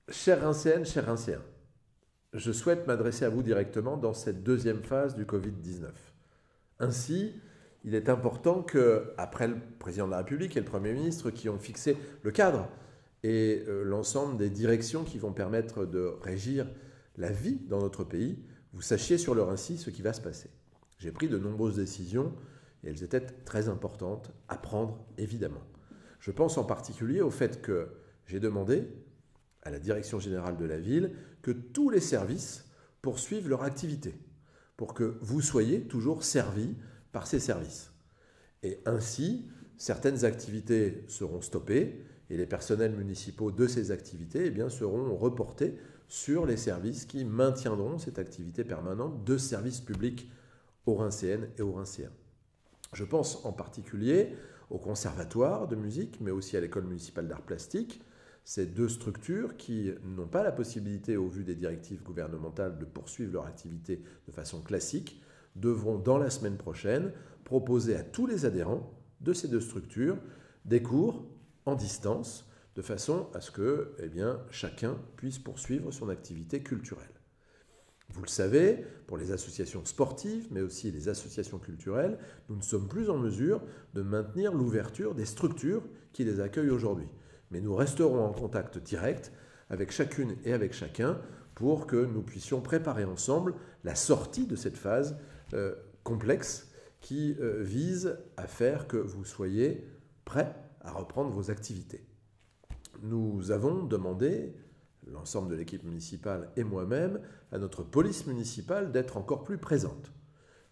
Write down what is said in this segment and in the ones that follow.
Chères Rincéennes, chers Rincéens, je souhaite m'adresser à vous directement dans cette deuxième phase du Covid-19. Ainsi, il est important que, après le président de la République et le Premier ministre qui ont fixé le cadre et l'ensemble des directions qui vont permettre de régir la vie dans notre pays, vous sachiez sur le Rincy ce qui va se passer. J'ai pris de nombreuses décisions et elles étaient très importantes à prendre, évidemment. Je pense en particulier au fait que j'ai demandé à la direction générale de la ville que tous les services poursuivent leur activité pour que vous soyez toujours servis par ces services. Et ainsi, certaines activités seront stoppées et les personnels municipaux de ces activités seront reportés sur les services qui maintiendront cette activité permanente de service public aux Rincéennes et aux Rincéens. Je pense en particulier au conservatoire de musique, mais aussi à l'école municipale d'art plastique. Ces deux structures qui n'ont pas la possibilité, au vu des directives gouvernementales, de poursuivre leur activité de façon classique, devront, dans la semaine prochaine, proposer à tous les adhérents de ces deux structures des cours en distance, de façon à ce que chacun puisse poursuivre son activité culturelle. Vous le savez, pour les associations sportives, mais aussi les associations culturelles, nous ne sommes plus en mesure de maintenir l'ouverture des structures qui les accueillent aujourd'hui. Mais nous resterons en contact direct avec chacune et avec chacun pour que nous puissions préparer ensemble la sortie de cette phase complexe qui vise à faire que vous soyez prêts à reprendre vos activités. Nous avons demandé, l'ensemble de l'équipe municipale et moi-même, à notre police municipale d'être encore plus présente.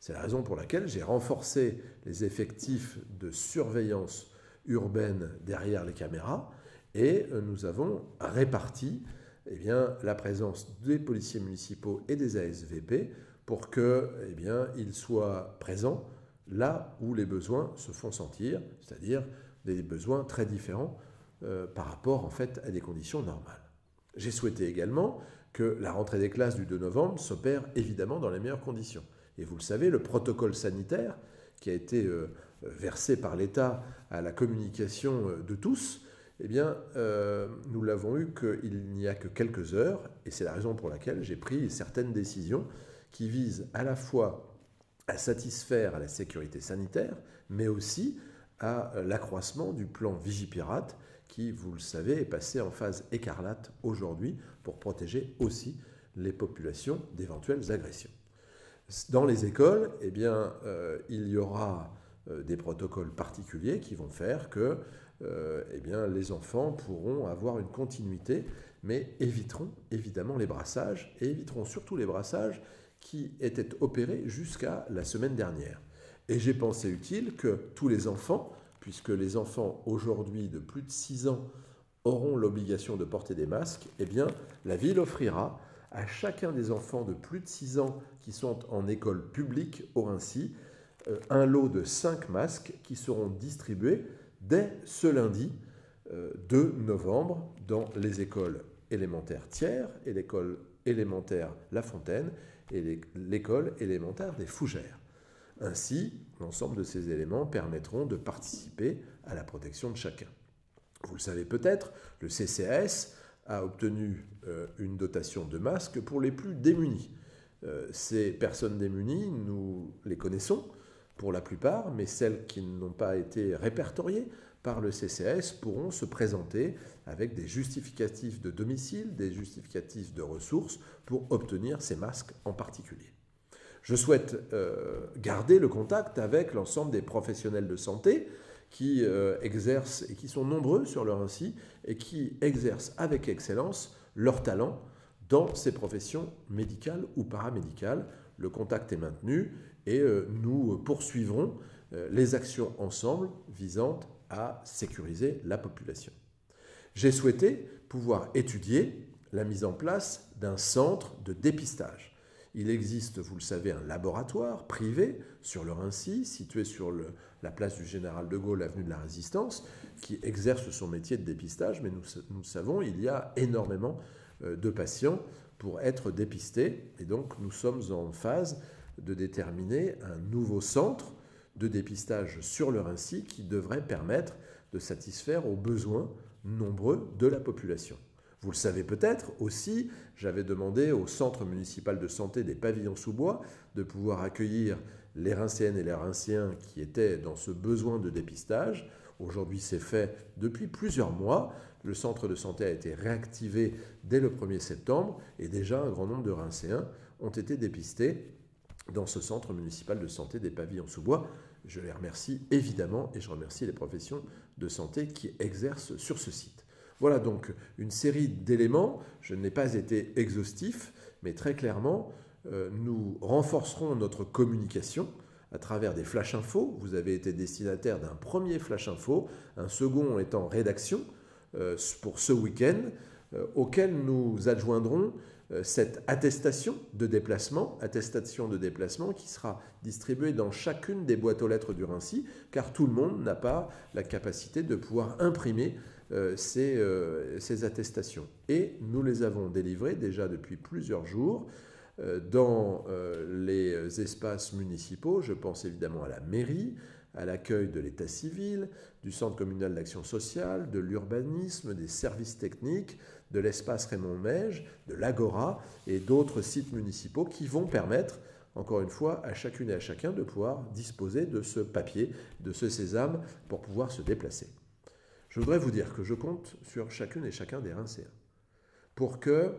C'est la raison pour laquelle j'ai renforcé les effectifs de surveillance urbaine derrière les caméras et nous avons réparti la présence des policiers municipaux et des ASVP pour qu'ils soient présents là où les besoins se font sentir, c'est-à-dire des besoins très différents par rapport à des conditions normales. J'ai souhaité également que la rentrée des classes du 2 novembre s'opère évidemment dans les meilleures conditions. Et vous le savez, le protocole sanitaire qui a été versé par l'État à la communication de tous, nous l'avons eu qu'il n'y a que quelques heures, et c'est la raison pour laquelle j'ai pris certaines décisions qui visent à la fois à satisfaire à la sécurité sanitaire, mais aussi à l'accroissement du plan Vigipirate, qui, vous le savez, est passé en phase écarlate aujourd'hui pour protéger aussi les populations d'éventuelles agressions. Dans les écoles, il y aura des protocoles particuliers qui vont faire que les enfants pourront avoir une continuité, mais éviteront évidemment les brassages, et éviteront surtout les brassages qui étaient opérés jusqu'à la semaine dernière. Et j'ai pensé utile que tous les enfants, puisque les enfants aujourd'hui de plus de 6 ans auront l'obligation de porter des masques, la ville offrira à chacun des enfants de plus de 6 ans qui sont en école publique au Rincy un lot de 5 masques qui seront distribués dès ce lundi 2 novembre dans les écoles élémentaires Thiers et l'école élémentaire La Fontaine et l'école élémentaire des Fougères. Ainsi, l'ensemble de ces éléments permettront de participer à la protection de chacun. Vous le savez peut-être, le CCAS a obtenu une dotation de masques pour les plus démunis. Ces personnes démunies, nous les connaissons pour la plupart, mais celles qui n'ont pas été répertoriées par le CCAS pourront se présenter avec des justificatifs de domicile, des justificatifs de ressources pour obtenir ces masques en particulier. Je souhaite garder le contact avec l'ensemble des professionnels de santé qui exercent et qui sont nombreux sur le Rincy et qui exercent avec excellence leur talent dans ces professions médicales ou paramédicales. Le contact est maintenu et nous poursuivrons les actions ensemble visant à sécuriser la population. J'ai souhaité pouvoir étudier la mise en place d'un centre de dépistage. Il existe, vous le savez, un laboratoire privé sur le Rincy, situé sur la place du Général de Gaulle, avenue de la Résistance, qui exerce son métier de dépistage, mais nous savons, il y a énormément de patients pour être dépistés, et donc nous sommes en phase de déterminer un nouveau centre de dépistage sur le Rincy qui devrait permettre de satisfaire aux besoins nombreux de la population. Vous le savez peut-être aussi, j'avais demandé au centre municipal de santé des Pavillons-sous-Bois de pouvoir accueillir les Rincéennes et les Rincéens qui étaient dans ce besoin de dépistage. Aujourd'hui, c'est fait depuis plusieurs mois. Le centre de santé a été réactivé dès le 1er septembre et déjà un grand nombre de Rincéens ont été dépistés dans ce centre municipal de santé des Pavillons-sous-Bois. Je les remercie évidemment et je remercie les professions de santé qui exercent sur ce site. Voilà donc une série d'éléments. Je n'ai pas été exhaustif, mais très clairement, nous renforcerons notre communication à travers des flash infos. Vous avez été destinataire d'un premier flash info, un second est en rédaction pour ce week-end, auquel nous adjoindrons cette attestation de déplacement qui sera distribuée dans chacune des boîtes aux lettres du Rincy, car tout le monde n'a pas la capacité de pouvoir imprimer ces attestations. Et nous les avons délivrées déjà depuis plusieurs jours dans les espaces municipaux. Je pense évidemment à la mairie, à l'accueil de l'état civil, du centre communal d'action sociale, de l'urbanisme, des services techniques, de l'espace Raymond Maige, de l'Agora et d'autres sites municipaux qui vont permettre, encore une fois, à chacune et à chacun de pouvoir disposer de ce papier, de ce sésame pour pouvoir se déplacer. Je voudrais vous dire que je compte sur chacune et chacun des Rincéens pour que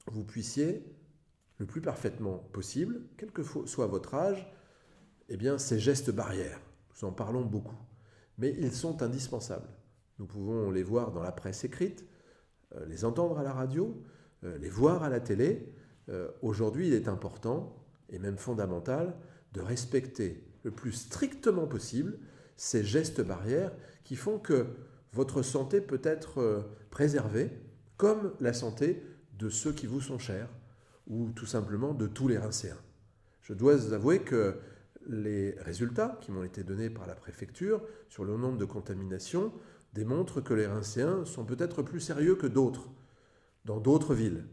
vous puissiez, le plus parfaitement possible, quel que soit votre âge, eh bien, ces gestes barrières, nous en parlons beaucoup, mais ils sont indispensables. Nous pouvons les voir dans la presse écrite, les entendre à la radio, les voir à la télé. Aujourd'hui, il est important, et même fondamental, de respecter le plus strictement possible ces gestes barrières qui font que votre santé peut être préservée, comme la santé de ceux qui vous sont chers, ou tout simplement de tous les Rincéens. Je dois avouer que les résultats qui m'ont été donnés par la préfecture sur le nombre de contaminations démontrent que les Rincéens sont peut-être plus sérieux que d'autres, dans d'autres villes.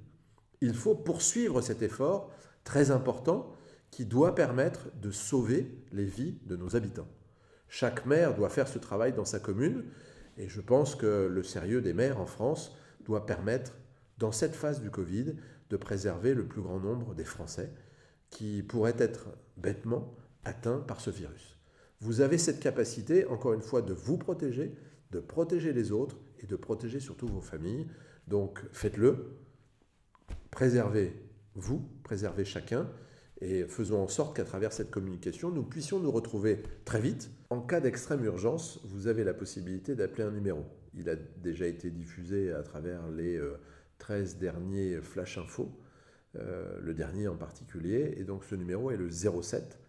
Il faut poursuivre cet effort très important qui doit permettre de sauver les vies de nos habitants. Chaque maire doit faire ce travail dans sa commune et je pense que le sérieux des maires en France doit permettre, dans cette phase du Covid, de préserver le plus grand nombre des Français qui pourraient être bêtement atteints par ce virus. Vous avez cette capacité, encore une fois, de vous protéger, de protéger les autres et de protéger surtout vos familles. Donc faites-le, préservez-vous, préservez chacun et faisons en sorte qu'à travers cette communication, nous puissions nous retrouver très vite. En cas d'extrême urgence, vous avez la possibilité d'appeler un numéro. Il a déjà été diffusé à travers les 13 derniers flash info, le dernier en particulier, et donc ce numéro est le 07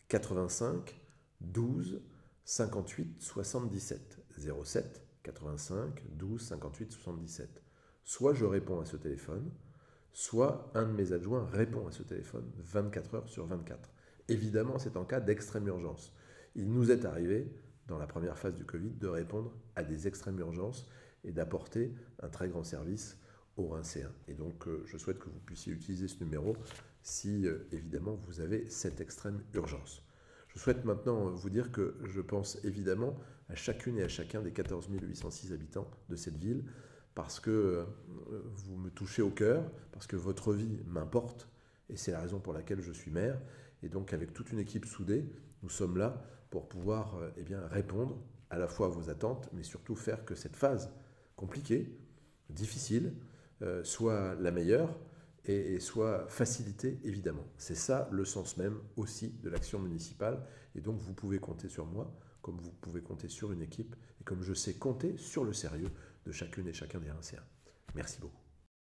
85 12 58 77. 07 85 12 58 77. Soit je réponds à ce téléphone, soit un de mes adjoints répond à ce téléphone 24 heures sur 24. Évidemment, c'est en cas d'extrême urgence. Il nous est arrivé, dans la première phase du Covid, de répondre à des extrêmes urgences et d'apporter un très grand service aux Rincéens. Et donc, je souhaite que vous puissiez utiliser ce numéro si, évidemment, vous avez cette extrême urgence. Je souhaite maintenant vous dire que je pense évidemment à chacune et à chacun des 14 806 habitants de cette ville, parce que vous me touchez au cœur, parce que votre vie m'importe, et c'est la raison pour laquelle je suis maire. Et donc, avec toute une équipe soudée, nous sommes là pour pouvoir répondre à la fois à vos attentes, mais surtout faire que cette phase compliquée, difficile, soit la meilleure et soit facilitée, évidemment. C'est ça le sens même aussi de l'action municipale. Et donc, vous pouvez compter sur moi, comme vous pouvez compter sur une équipe, et comme je sais compter sur le sérieux de chacune et chacun des Rincéens. Merci beaucoup.